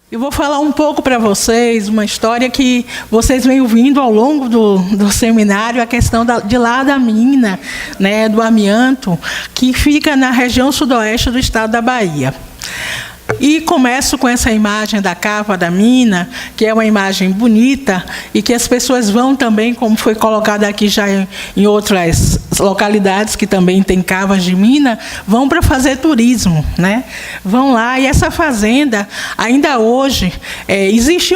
Eu vou falar um pouco para vocês, uma história que vocês vêm ouvindo ao longo do seminário, a questão de lá da mina, né, do amianto, que fica na região sudoeste do estado da Bahia. E começo com essa imagem da cava da mina, que é uma imagem bonita, e que as pessoas vão também, como foi colocado aqui já em outras localidades que também tem cavas de mina, vão para fazer turismo, né? Vão lá, e essa fazenda, ainda hoje, existe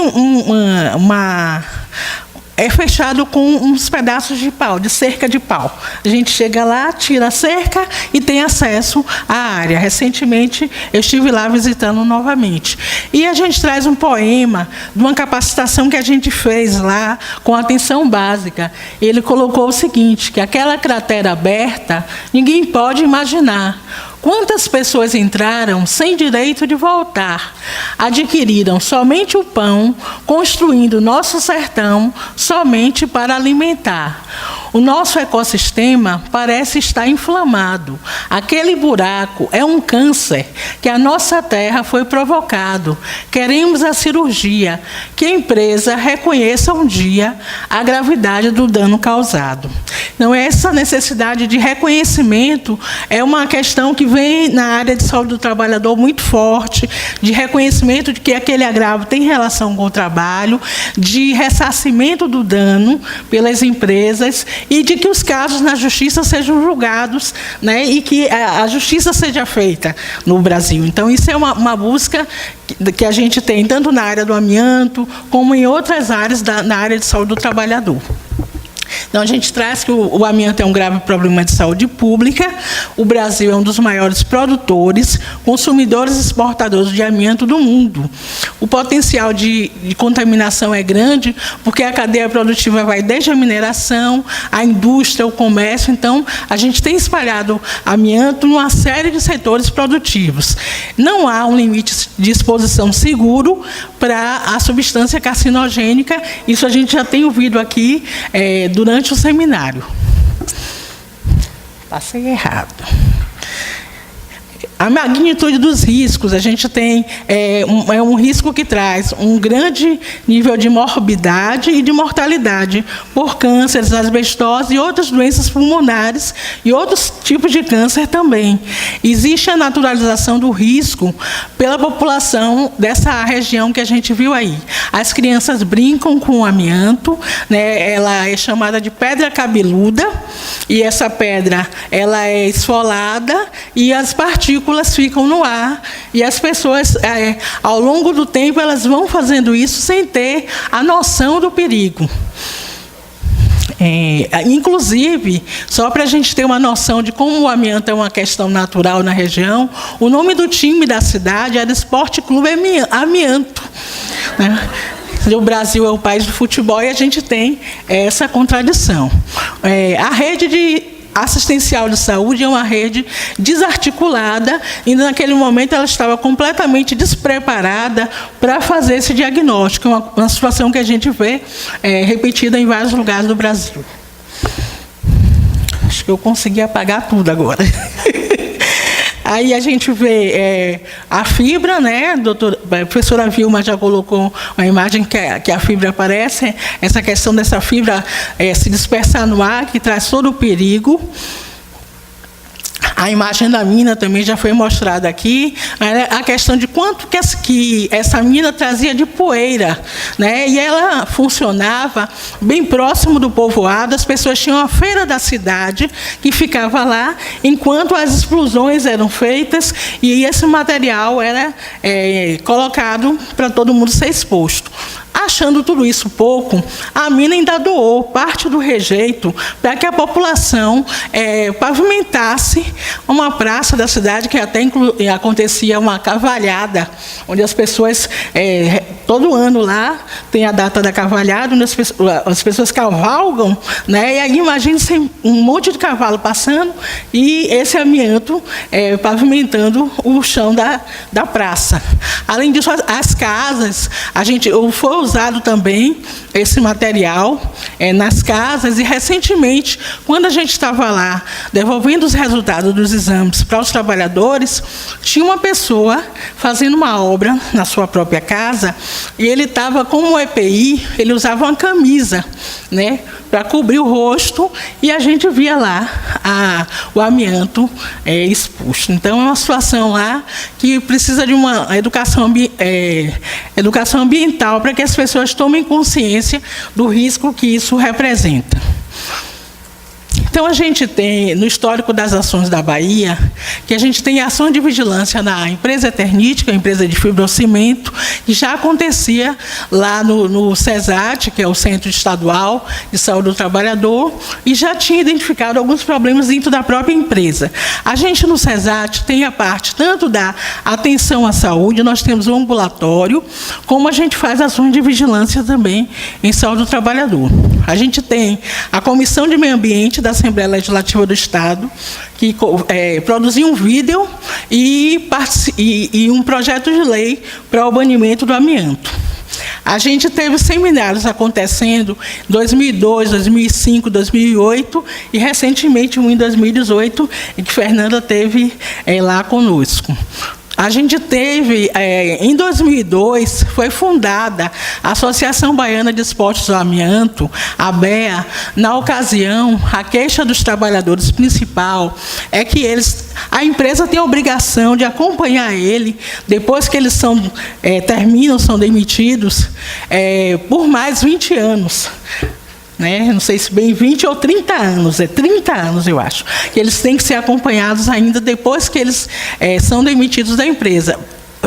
é fechado com uns pedaços de pau, de cerca de pau. A gente chega lá, tira a cerca e tem acesso à área. Recentemente, eu estive lá visitando novamente. E a gente traz um poema de uma capacitação que a gente fez lá com atenção básica. Ele colocou o seguinte, que aquela cratera aberta, ninguém pode imaginar. Quantas pessoas entraram sem direito de voltar, adquiriram somente o pão, construindo nosso sertão somente para alimentar. O nosso ecossistema parece estar inflamado. Aquele buraco é um câncer que a nossa terra foi provocado. Queremos a cirurgia, que a empresa reconheça um dia a gravidade do dano causado. Então, essa necessidade de reconhecimento é uma questão que vem na área de saúde do trabalhador muito forte, de reconhecimento de que aquele agravo tem relação com o trabalho, de ressarcimento do dano pelas empresas e de que os casos na justiça sejam julgados, né, e que a justiça seja feita no Brasil. Então, isso é uma busca que a gente tem tanto na área do amianto como em outras áreas na área de saúde do trabalhador. Então, a gente traz que o amianto é um grave problema de saúde pública. O Brasil é um dos maiores produtores, consumidores e exportadores de amianto do mundo. O potencial de contaminação é grande, porque a cadeia produtiva vai desde a mineração, a indústria, o comércio. Então, a gente tem espalhado amianto em uma série de setores produtivos. Não há um limite de exposição seguro para a substância carcinogênica. Isso a gente já tem ouvido aqui durante o seminário. Passei errado. A magnitude dos riscos, a gente tem um risco que traz um grande nível de morbidade e de mortalidade por cânceres, asbestose e outras doenças pulmonares e outros tipos de câncer também. Existe a naturalização do risco pela população dessa região que a gente viu aí. As crianças brincam com o amianto, né? Ela é chamada de pedra cabeluda, e essa pedra ela é esfolada e as partículas ficam no ar, e as pessoas, ao longo do tempo, elas vão fazendo isso sem ter a noção do perigo. Inclusive, só para a gente ter uma noção de como o amianto é uma questão natural na região, o nome do time da cidade era Esporte Clube Amianto, né? O Brasil é o país do futebol e a gente tem essa contradição. A rede assistencial de saúde é uma rede desarticulada e, naquele momento, ela estava completamente despreparada para fazer esse diagnóstico, uma situação que a gente vê repetida em vários lugares do Brasil. Acho que eu consegui apagar tudo agora. Aí a gente vê a fibra, né? A professora Vilma já colocou uma imagem que a fibra aparece, essa questão dessa fibra se dispersar no ar, que traz todo o perigo. A imagem da mina também já foi mostrada aqui, a questão de quanto que essa mina trazia de poeira, né? E ela funcionava bem próximo do povoado, as pessoas tinham a feira da cidade, que ficava lá, enquanto as explosões eram feitas, e esse material era colocado para todo mundo ser exposto. Achando tudo isso pouco, a mina ainda doou parte do rejeito para que a população pavimentasse uma praça da cidade, que até acontecia uma cavalhada, onde as pessoas, todo ano lá, tem a data da cavalhada, onde as pessoas cavalgam, né? E aí imagine-se um monte de cavalo passando e esse amianto pavimentando o chão da praça. Além disso, as casas, foi usado também esse material nas casas, e recentemente, quando a gente estava lá devolvendo os resultados dos exames para os trabalhadores, tinha uma pessoa fazendo uma obra na sua própria casa, e ele estava com o EPI, ele usava uma camisa, né, para cobrir o rosto, e a gente via lá o amianto exposto. Então, é uma situação lá que precisa de uma educação ambiental para que as pessoas tomem consciência do risco que isso representa. Então, a gente tem, no histórico das ações da Bahia, que a gente tem ação de vigilância na empresa Eternítica, a empresa de fibrocimento, que já acontecia lá no CESAT, que é o Centro Estadual de Saúde do Trabalhador, e já tinha identificado alguns problemas dentro da própria empresa. A gente, no CESAT, tem a parte tanto da atenção à saúde, nós temos um ambulatório, como a gente faz ações de vigilância também em saúde do trabalhador. A gente tem a Comissão de Meio Ambiente da Assembleia Legislativa do Estado, que produziu um vídeo e um projeto de lei para o banimento do amianto. A gente teve seminários acontecendo em 2002, 2005, 2008 e, recentemente, um em 2018, em que Fernanda teve lá conosco. A gente teve, em 2002, foi fundada a Associação Baiana de Esportes do Amianto, a ABEA. Na ocasião, a queixa dos trabalhadores principal é que a empresa tem a obrigação de acompanhar ele, depois que eles são demitidos, por mais 20 anos. Não sei se bem 20 ou 30 anos, 30 anos, eu acho, que eles têm que ser acompanhados ainda depois que eles são demitidos da empresa,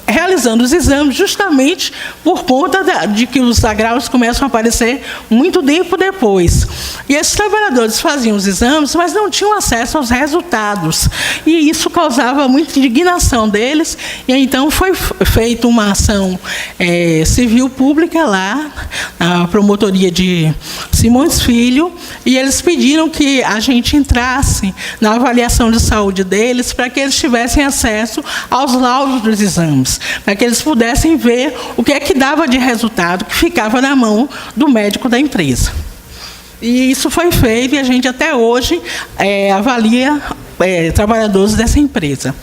realizando os exames justamente por conta de que os agravos começam a aparecer muito tempo depois. E esses trabalhadores faziam os exames, mas não tinham acesso aos resultados. E isso causava muita indignação deles, e então foi feita uma ação civil pública lá, na promotoria de Simões Filho, e eles pediram que a gente entrasse na avaliação de saúde deles para que eles tivessem acesso aos laudos dos exames, para que eles pudessem ver o que é que dava de resultado, que ficava na mão do médico da empresa. E isso foi feito, e a gente até hoje avalia trabalhadores dessa empresa.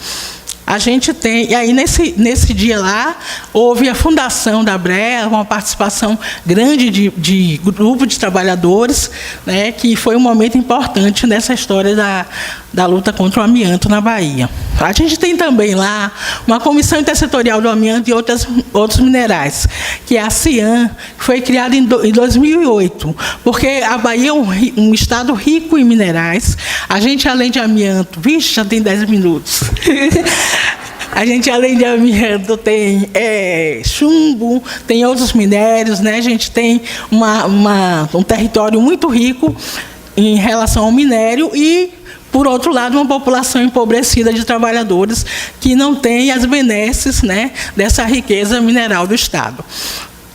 A gente tem, e aí nesse dia lá, houve a fundação da ABREA, uma participação grande de grupo de trabalhadores, né, que foi um momento importante nessa história da luta contra o amianto na Bahia. A gente tem também lá uma comissão intersetorial do amianto e outros minerais, que é a CIAM, que foi criada em 2008, porque a Bahia é um estado rico em minerais. A gente, além de amianto, já tem 10 minutos. A gente, além de amianto, tem chumbo, tem outros minérios, né? A gente tem um território muito rico em relação ao minério e, por outro lado, uma população empobrecida de trabalhadores que não tem as benesses, né, dessa riqueza mineral do Estado.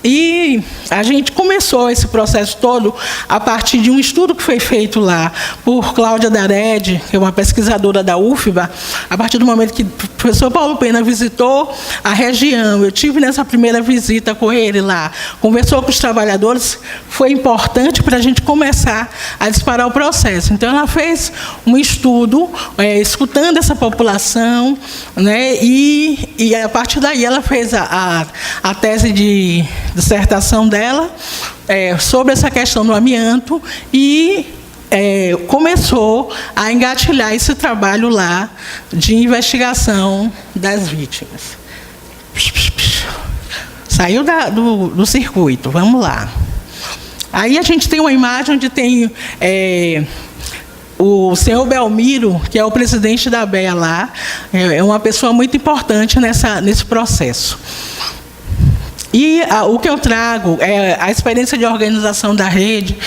E a gente começou esse processo todo a partir de um estudo que foi feito lá por Cláudia Dared, que é uma pesquisadora da UFBA, a partir do momento que o professor Paulo Pena visitou a região. Eu tive nessa primeira visita com ele lá, conversou com os trabalhadores, foi importante para a gente começar a disparar o processo. Então, ela fez um estudo, escutando essa população, né, e a partir daí ela fez a tese de dissertação dela sobre essa questão do amianto e começou a engatilhar esse trabalho lá de investigação das vítimas. Saiu do circuito, vamos lá. Aí a gente tem uma imagem onde tem o senhor Belmiro, que é o presidente da ABEA lá, é uma pessoa muito importante nesse processo. E o que eu trago é a experiência de organização da rede,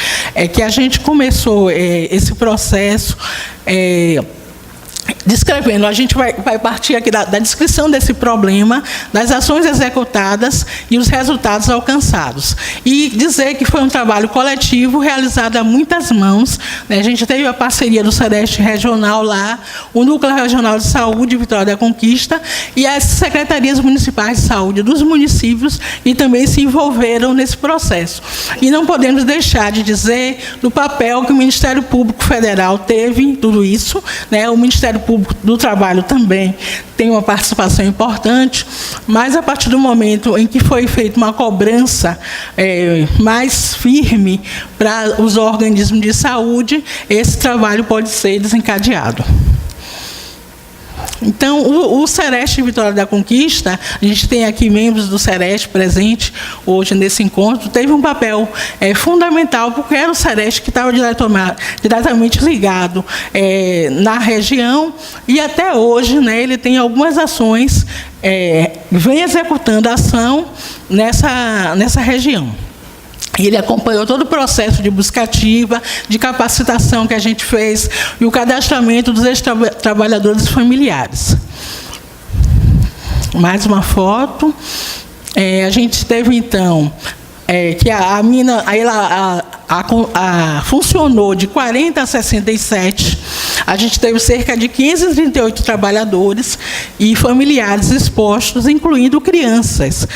que a gente começou esse processo descrevendo, a gente vai partir aqui da descrição desse problema, das ações executadas e os resultados alcançados. E dizer que foi um trabalho coletivo, realizado a muitas mãos, né? A gente teve a parceria do SEREST regional lá, o Núcleo Regional de Saúde, Vitória da Conquista, e as secretarias municipais de saúde dos municípios, que também se envolveram nesse processo. E não podemos deixar de dizer do papel que o Ministério Público Federal teve em tudo isso, né? O Ministério Público do Trabalho também tem uma participação importante, mas a partir do momento em que foi feita uma cobrança mais firme para os organismos de saúde, esse trabalho pode ser desencadeado. Então, o SEREST Vitória da Conquista, a gente tem aqui membros do SEREST presente hoje nesse encontro, teve um papel fundamental, porque era o SEREST que estava diretamente ligado na região, e até hoje, né, ele tem algumas ações, vem executando ação nessa região. E ele acompanhou todo o processo de busca ativa, de capacitação que a gente fez e o cadastramento dos ex-trabalhadores familiares. Mais uma foto. A gente teve, então, que a mina funcionou de 40 a 67. A gente teve cerca de 538 trabalhadores e familiares expostos, incluindo crianças.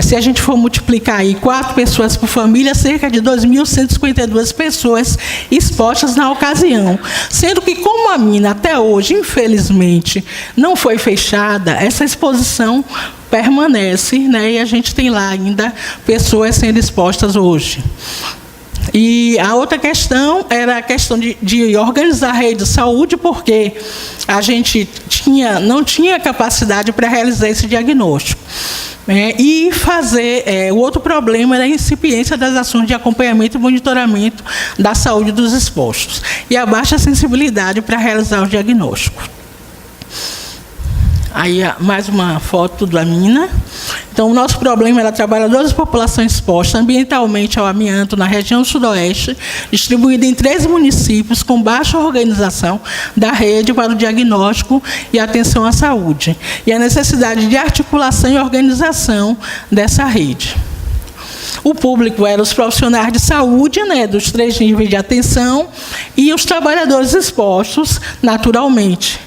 Se a gente for multiplicar aí 4 pessoas por família, cerca de 2.152 pessoas expostas na ocasião. Sendo que, como a mina até hoje, infelizmente, não foi fechada, essa exposição permanece, né, e a gente tem lá ainda pessoas sendo expostas hoje. E a outra questão era a questão de organizar a rede de saúde, porque a gente não tinha capacidade para realizar esse diagnóstico. E o outro problema era a incipiência das ações de acompanhamento e monitoramento da saúde dos expostos, e a baixa sensibilidade para realizar o diagnóstico. Aí, mais uma foto da mina. Então, o nosso problema era trabalhadores de população exposta ambientalmente ao amianto na região sudoeste, distribuída em 3 municípios com baixa organização da rede para o diagnóstico e atenção à saúde, e a necessidade de articulação e organização dessa rede. O público era os profissionais de saúde, né, dos 3 níveis de atenção, e os trabalhadores expostos, naturalmente.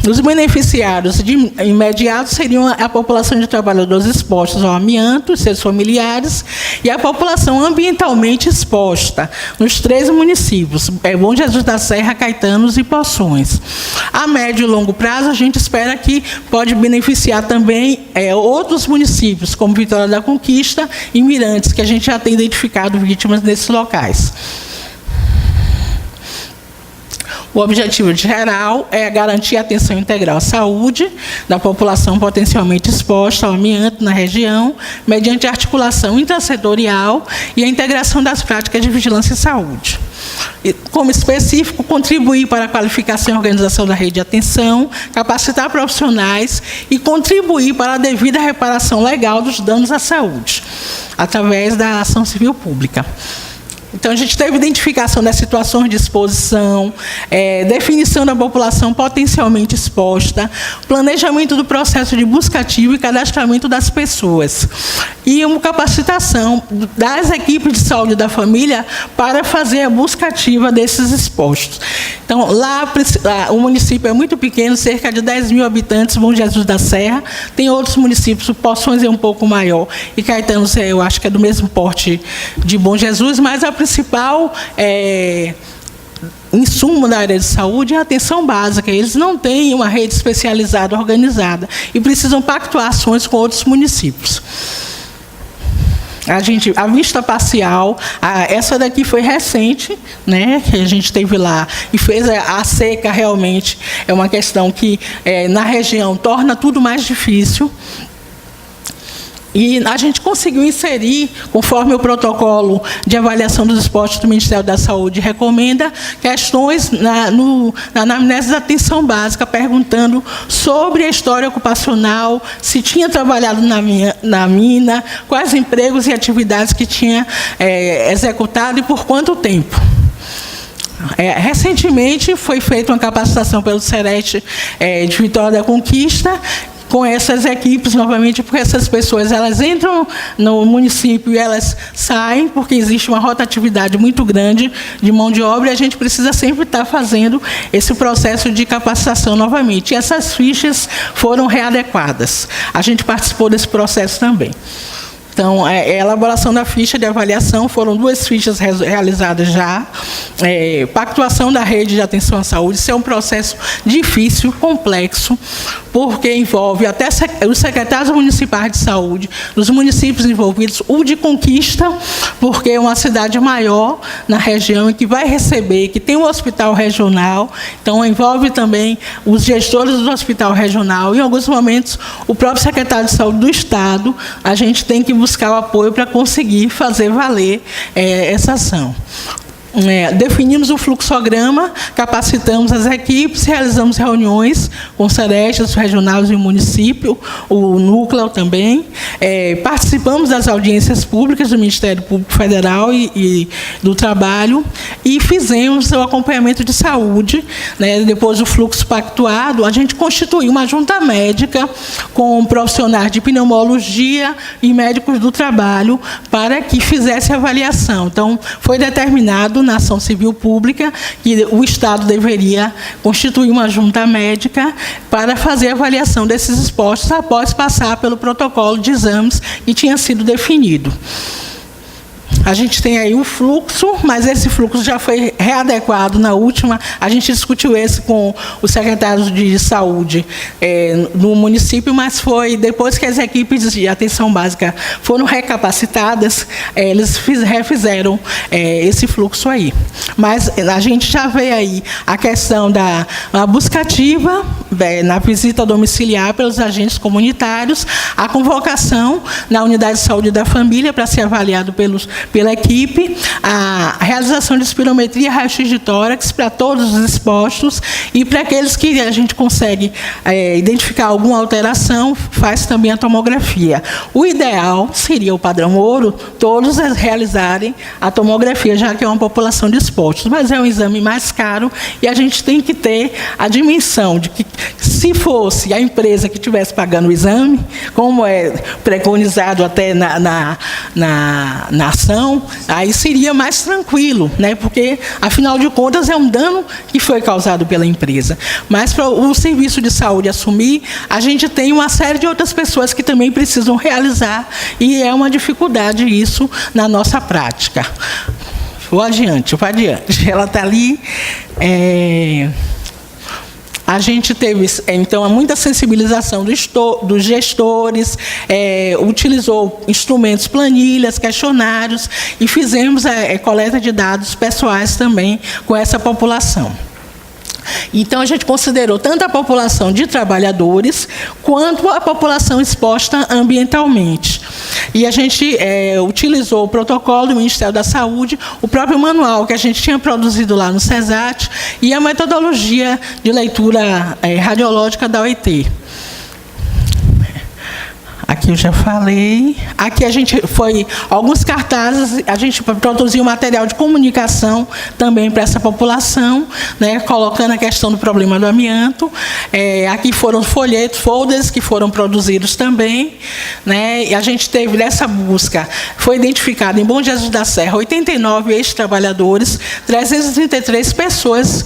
Os beneficiários imediatos seriam a população de trabalhadores expostos ao amianto, seus familiares, e a população ambientalmente exposta, nos 3 municípios, Bom Jesus da Serra, Caetanos e Poções. A médio e longo prazo, a gente espera que pode beneficiar também outros municípios, como Vitória da Conquista e Mirantes, que a gente já tem identificado vítimas nesses locais. O objetivo geral é garantir a atenção integral à saúde da população potencialmente exposta ao amianto na região, mediante a articulação intrasetorial e a integração das práticas de vigilância e saúde. E, como específico, contribuir para a qualificação e organização da rede de atenção, capacitar profissionais e contribuir para a devida reparação legal dos danos à saúde, através da ação civil pública. Então, a gente teve identificação das situações de exposição, definição da população potencialmente exposta, planejamento do processo de busca ativa e cadastramento das pessoas, e uma capacitação das equipes de saúde da família para fazer a busca ativa desses expostos. Então, lá o município é muito pequeno, cerca de 10.000 habitantes, Bom Jesus da Serra. Tem outros municípios, Poções é um pouco maior, e Caetanos, eu acho que é do mesmo porte de Bom Jesus, mas a principal insumo da área de saúde é a atenção básica. Eles não têm uma rede especializada, organizada, e precisam pactuar ações com outros municípios. A vista parcial, essa daqui foi recente, né, que a gente teve lá, e fez a seca realmente, é uma questão que, na região, torna tudo mais difícil. E a gente conseguiu inserir, conforme o protocolo de avaliação dos expostos do Ministério da Saúde recomenda, questões na anamnese da atenção básica, perguntando sobre a história ocupacional, se tinha trabalhado na mina, quais empregos e atividades que tinha executado e por quanto tempo. Recentemente foi feita uma capacitação pelo SEREST de Vitória da Conquista, com essas equipes, novamente, porque essas pessoas elas entram no município e elas saem, porque existe uma rotatividade muito grande de mão de obra, e a gente precisa sempre estar fazendo esse processo de capacitação novamente. E essas fichas foram readequadas. A gente participou desse processo também. Então, a elaboração da ficha de avaliação, foram 2 fichas realizadas já. Pactuação da rede de atenção à saúde, isso é um processo difícil, complexo, porque envolve até os secretários municipais de saúde, dos municípios envolvidos, o de Conquista, porque é uma cidade maior na região e que vai receber, que tem um hospital regional, então envolve também os gestores do hospital regional, e em alguns momentos o próprio secretário de saúde do Estado, a gente tem que buscar o apoio para conseguir fazer valer essa ação. Definimos o fluxograma, capacitamos as equipes, realizamos reuniões com o SEREST, os regionais e o município, o núcleo também, participamos das audiências públicas do Ministério Público Federal e do Trabalho, e fizemos o acompanhamento de saúde, né? Depois do fluxo pactuado, a gente constituiu uma junta médica com profissionais de pneumologia e médicos do trabalho para que fizesse a avaliação. Então, foi determinado na ação civil pública que o Estado deveria constituir uma junta médica para fazer a avaliação desses expostos após passar pelo protocolo de exames que tinha sido definido. A gente tem aí o fluxo, mas esse fluxo já foi readequado na última. A gente discutiu esse com os secretários de saúde no município, mas foi depois que as equipes de atenção básica foram recapacitadas, eles refizeram esse fluxo aí. Mas a gente já vê aí a questão da busca ativa, na visita domiciliar pelos agentes comunitários, a convocação na unidade de saúde da família para ser avaliado pela equipe, a realização de espirometria e raio-x de tórax para todos os expostos, e para aqueles que a gente consegue identificar alguma alteração, faz também a tomografia. O ideal seria o padrão ouro, todos realizarem a tomografia, já que é uma população de expostos, mas é um exame mais caro e a gente tem que ter a dimensão de que, se fosse a empresa que estivesse pagando o exame, como é preconizado até na ação, aí seria mais tranquilo, né? Porque, afinal de contas, é um dano que foi causado pela empresa. Mas, para o serviço de saúde assumir, a gente tem uma série de outras pessoas que também precisam realizar, e é uma dificuldade isso na nossa prática. Vou adiante. Ela está ali. A gente teve, então, muita sensibilização dos gestores, utilizou instrumentos, planilhas, questionários, e fizemos a coleta de dados pessoais também com essa população. Então, a gente considerou tanto a população de trabalhadores quanto a população exposta ambientalmente. E a gente utilizou o protocolo do Ministério da Saúde, o próprio manual que a gente tinha produzido lá no CESAT e a metodologia de leitura radiológica da OIT. Aqui eu já falei. Aqui a gente alguns cartazes, a gente produziu material de comunicação também para essa população, né, colocando a questão do problema do amianto. Aqui foram folhetos, folders que foram produzidos também, né, e a gente teve nessa busca, foi identificado em Bom Jesus da Serra 89 ex-trabalhadores, 333 pessoas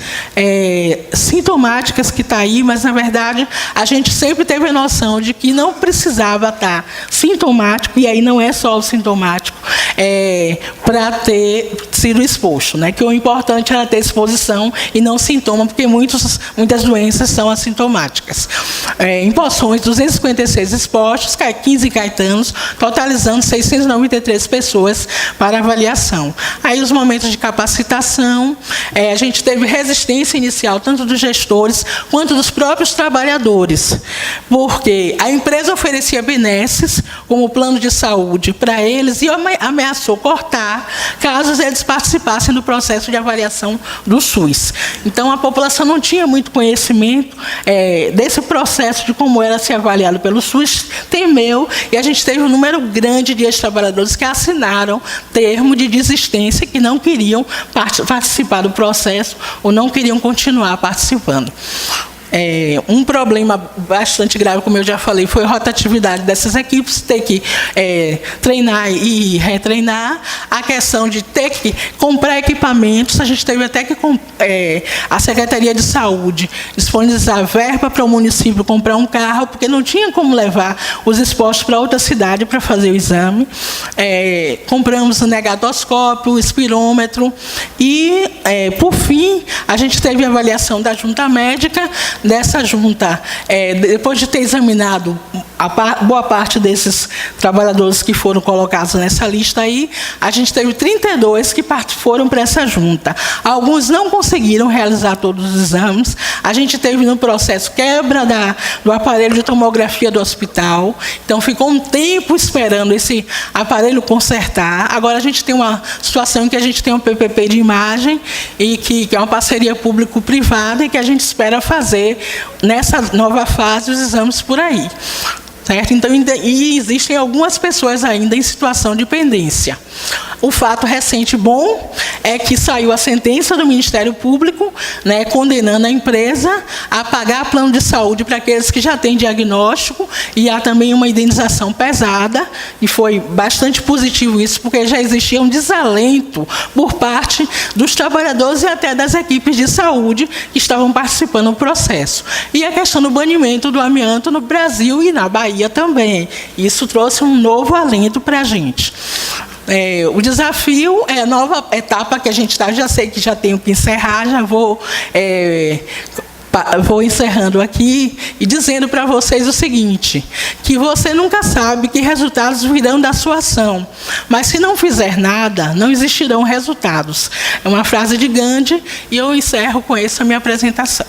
sintomáticas que está aí, mas, na verdade, a gente sempre teve a noção de que não precisava estar sintomático, e aí não é só o sintomático, para ter sido exposto, né? Que o importante era ter exposição e não sintoma, porque muitas doenças são assintomáticas. Em Poções, 256 expostos, 15 caetanos, totalizando 693 pessoas para avaliação. Aí os momentos de capacitação, a gente teve resistência inicial, tanto dos gestores quanto dos próprios trabalhadores, porque a empresa oferecia benesses como plano de saúde para eles, e a ameaçou cortar caso eles participassem do processo de avaliação do SUS. Então, a população não tinha muito conhecimento desse processo, de como era ser avaliado pelo SUS, temeu, e a gente teve um número grande de ex-trabalhadores que assinaram termo de desistência, que não queriam participar do processo ou não queriam continuar participando. Um problema bastante grave, como eu já falei, foi a rotatividade dessas equipes, ter que treinar e retreinar, a questão de ter que comprar equipamentos. A gente teve até que a Secretaria de Saúde disponibilizar verba para o município comprar um carro, porque não tinha como levar os expostos para outra cidade para fazer o exame. Compramos o negatoscópio, o espirômetro e, por fim, a gente teve a avaliação da junta médica. Dessa junta, depois de ter examinado boa parte desses trabalhadores que foram colocados nessa lista aí, a gente teve 32 que foram para essa junta. Alguns não conseguiram realizar todos os exames. A gente teve no processo quebra do aparelho de tomografia do hospital, então ficou um tempo esperando esse aparelho consertar. Agora a gente tem uma situação em que a gente tem um PPP de imagem, e que é uma parceria público-privada, e que a gente espera fazer nessa nova fase os exames por aí. Certo? Então, e existem algumas pessoas ainda em situação de pendência. O fato recente bom é que saiu a sentença do Ministério Público, né, condenando a empresa a pagar plano de saúde para aqueles que já têm diagnóstico, e há também uma indenização pesada, e foi bastante positivo isso, porque já existia um desalento por parte dos trabalhadores e até das equipes de saúde que estavam participando do processo. E a questão do banimento do amianto no Brasil e na Bahia também. Isso trouxe um novo alento para a gente. O desafio é a nova etapa que a gente está, já sei que já tenho que encerrar, já vou encerrando aqui e dizendo para vocês o seguinte, que você nunca sabe que resultados virão da sua ação, mas se não fizer nada, não existirão resultados. É uma frase de Gandhi, e eu encerro com essa minha apresentação.